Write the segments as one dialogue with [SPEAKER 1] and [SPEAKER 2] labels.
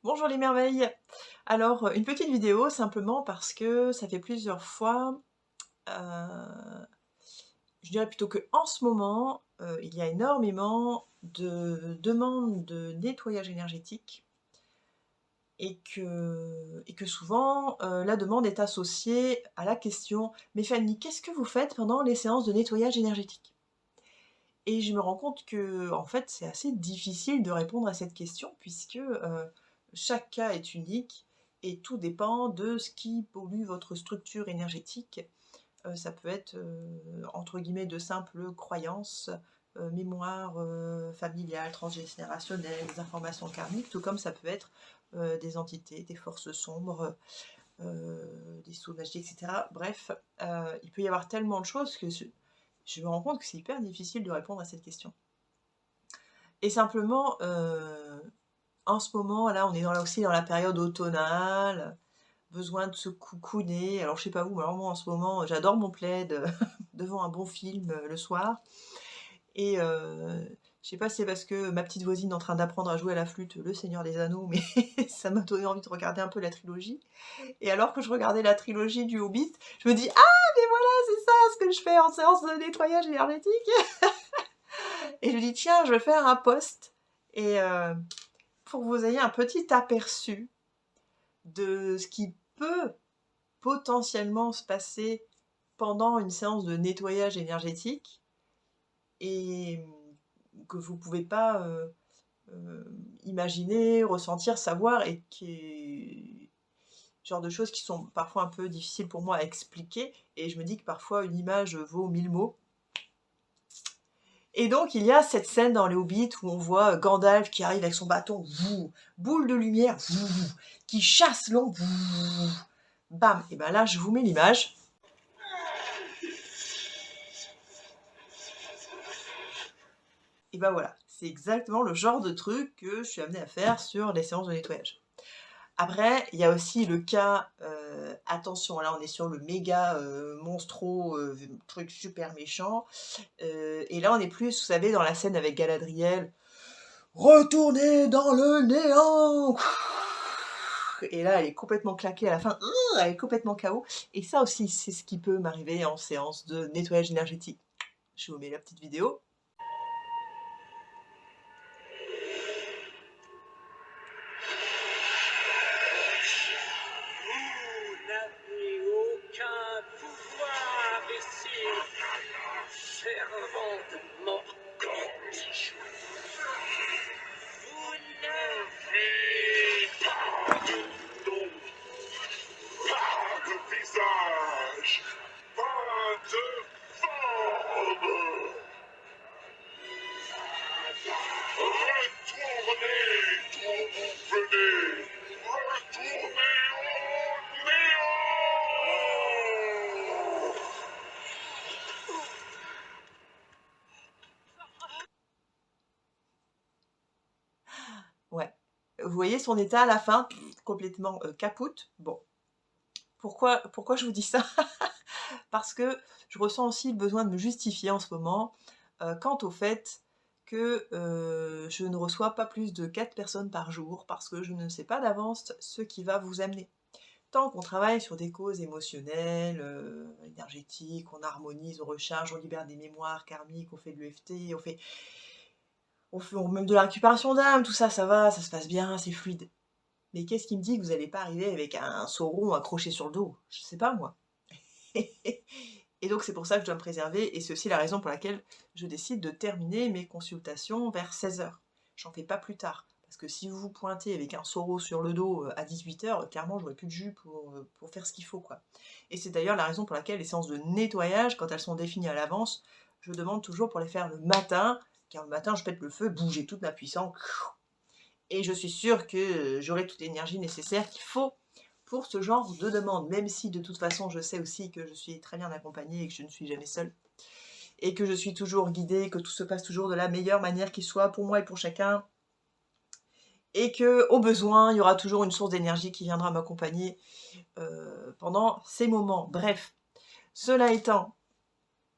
[SPEAKER 1] Bonjour les merveilles! Alors, une petite vidéo simplement parce que ça fait plusieurs fois, je dirais plutôt qu'en ce moment, il y a énormément de demandes de nettoyage énergétique et que souvent, la demande est associée à la question: «Mais Fanny, qu'est-ce que vous faites pendant les séances de nettoyage énergétique?» Et je me rends compte que en fait, c'est assez difficile de répondre à cette question puisque, chaque cas est unique et tout dépend de ce qui pollue votre structure énergétique. Ça peut être, entre guillemets «de simples croyances», mémoires, familiales, transgénérationnelles, des informations karmiques, tout comme ça peut être, des entités, des forces sombres, des sauts magiques et cetera. Bref, il peut y avoir tellement de choses que je me rends compte que c'est hyper difficile de répondre à cette question. Et simplement, en ce moment, là, on est aussi dans la période automnale, besoin de se coucouner. Alors, je sais pas vous, mais alors moi, en ce moment, j'adore mon plaid, devant un bon film, le soir. Et je sais pas si c'est parce que ma petite voisine est en train d'apprendre à jouer à la flûte, Le Seigneur des Anneaux, mais ça m'a donné envie de regarder un peu la trilogie. Et alors que je regardais la trilogie du Hobbit, je me dis: «Ah, mais voilà, c'est ça ce que je fais en séance de nettoyage énergétique!» Et je me dis: «Tiens, je vais faire un post et pour que vous ayez un petit aperçu de ce qui peut potentiellement se passer pendant une séance de nettoyage énergétique et que vous pouvez pas, imaginer, ressentir, savoir et qui genre de choses qui sont parfois un peu difficiles pour moi à expliquer et je me dis que parfois une image vaut 1000 mots. Et donc il y a cette scène dans les Hobbits où on voit Gandalf qui arrive avec son bâton, boule de lumière, qui chasse l'ombre, bam. Et ben là je vous mets l'image. Et ben voilà, c'est exactement le genre de truc que je suis amenée à faire sur les séances de nettoyage. Après, il y a aussi le cas, attention, là on est sur le méga, monstro, truc super méchant, et là on est plus, vous savez, dans la scène avec Galadriel, retournez dans le néant. Et là, elle est complètement claquée à la fin, elle est complètement KO. Et ça aussi, c'est ce qui peut m'arriver en séance de nettoyage énergétique. Je vous mets la petite vidéo.
[SPEAKER 2] Vous n'avez aucun pouvoir ici, servant de morgante. Vous n'avez pas de nom, pas de visage, pas de forme. Retournez d'où vous venez. Retournez au néant.
[SPEAKER 1] Ouais. Vous voyez son état à la fin, complètement capoute. Bon. Pourquoi je vous dis ça? Parce que je ressens aussi le besoin de me justifier en ce moment, quant au fait que, je ne reçois pas plus de 4 personnes par jour parce que je ne sais pas d'avance ce qui va vous amener. Tant qu'on travaille sur des causes émotionnelles, énergétiques, on harmonise, on recharge, on libère des mémoires karmiques, on fait de l'EFT, on même de la récupération d'âme, tout ça, ça va, ça se passe bien, c'est fluide. Mais qu'est-ce qui me dit que vous n'allez pas arriver avec un sauron accroché sur le dos? Je sais pas moi. Et donc c'est pour ça que je dois me préserver et c'est aussi la raison pour laquelle je décide de terminer mes consultations vers 16h. J'en fais pas plus tard. Parce que si vous vous pointez avec un saureau sur le dos à 18h, clairement j'aurai plus de jus pour faire ce qu'il faut, quoi. Et c'est d'ailleurs la raison pour laquelle les séances de nettoyage, quand elles sont définies à l'avance, je demande toujours pour les faire le matin, car le matin je pète le feu, bouger toute ma puissance, et je suis sûre que j'aurai toute l'énergie nécessaire qu'il faut pour ce genre de demande, même si de toute façon je sais aussi que je suis très bien accompagnée et que je ne suis jamais seule, et que je suis toujours guidée, que tout se passe toujours de la meilleure manière qui soit pour moi et pour chacun, et que au besoin, il y aura toujours une source d'énergie qui viendra m'accompagner pendant ces moments. Bref, cela étant,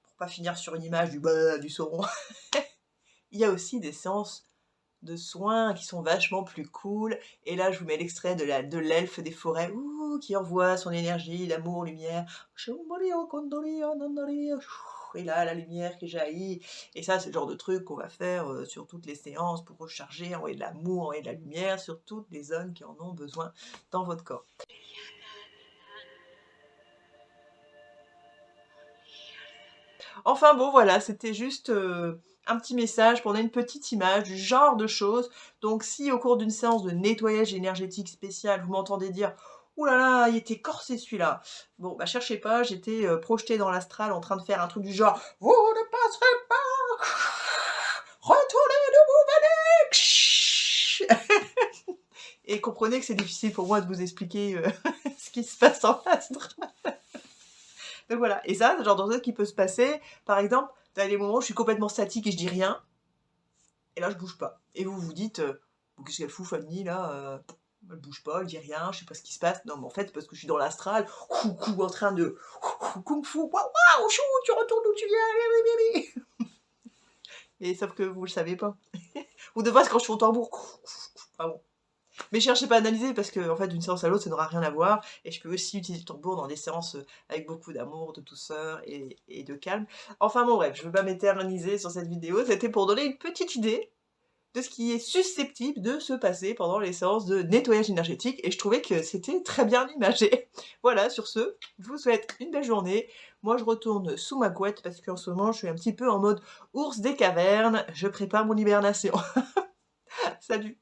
[SPEAKER 1] pour pas finir sur une image du sauron, il y a aussi des séances soins qui sont vachement plus cool. Et là, je vous mets l'extrait de l'elfe des forêts, ouh, qui envoie son énergie, l'amour, lumière. Et là, la lumière qui jaillit. Et ça, c'est le genre de truc qu'on va faire sur toutes les séances pour recharger, envoyer de l'amour, envoyer de la lumière sur toutes les zones qui en ont besoin dans votre corps. Enfin bon, voilà, c'était juste un petit message pour donner une petite image du genre de choses. Donc si au cours d'une séance de nettoyage énergétique spécial, vous m'entendez dire: «Ouh là là, il était corsé celui-là», bon, bah cherchez pas, j'étais projetée dans l'astral en train de faire un truc du genre: «Vous ne passerez pas, retournez d'où vous venez!» Et comprenez que c'est difficile pour moi de vous expliquer ce qui se passe en astral. Donc voilà, et ça, c'est le genre de truc qui peut se passer, par exemple, dans des moments où je suis complètement statique et je dis rien, et là je bouge pas. Et vous vous dites, «Bon, qu'est-ce qu'elle fout Fanny là, elle bouge pas, elle dit rien, je sais pas ce qui se passe». Non mais en fait, c'est parce que je suis dans l'astral, en train de kung-fu, waouh, waouh, chou, tu retournes d'où tu viens, et sauf que vous le savez pas. Ou de face quand je suis au tambour, ah bon. Mais cherchez pas à analyser parce que en fait d'une séance à l'autre ça n'aura rien à voir, et je peux aussi utiliser le tambour dans des séances avec beaucoup d'amour, de douceur et de calme. Enfin bon bref, je veux pas m'éterniser sur cette vidéo, c'était pour donner une petite idée de ce qui est susceptible de se passer pendant les séances de nettoyage énergétique, et je trouvais que c'était très bien imagé. Voilà, sur ce, je vous souhaite une belle journée. Moi je retourne sous ma couette parce qu'en ce moment je suis un petit peu en mode ours des cavernes, je prépare mon hibernation. Salut!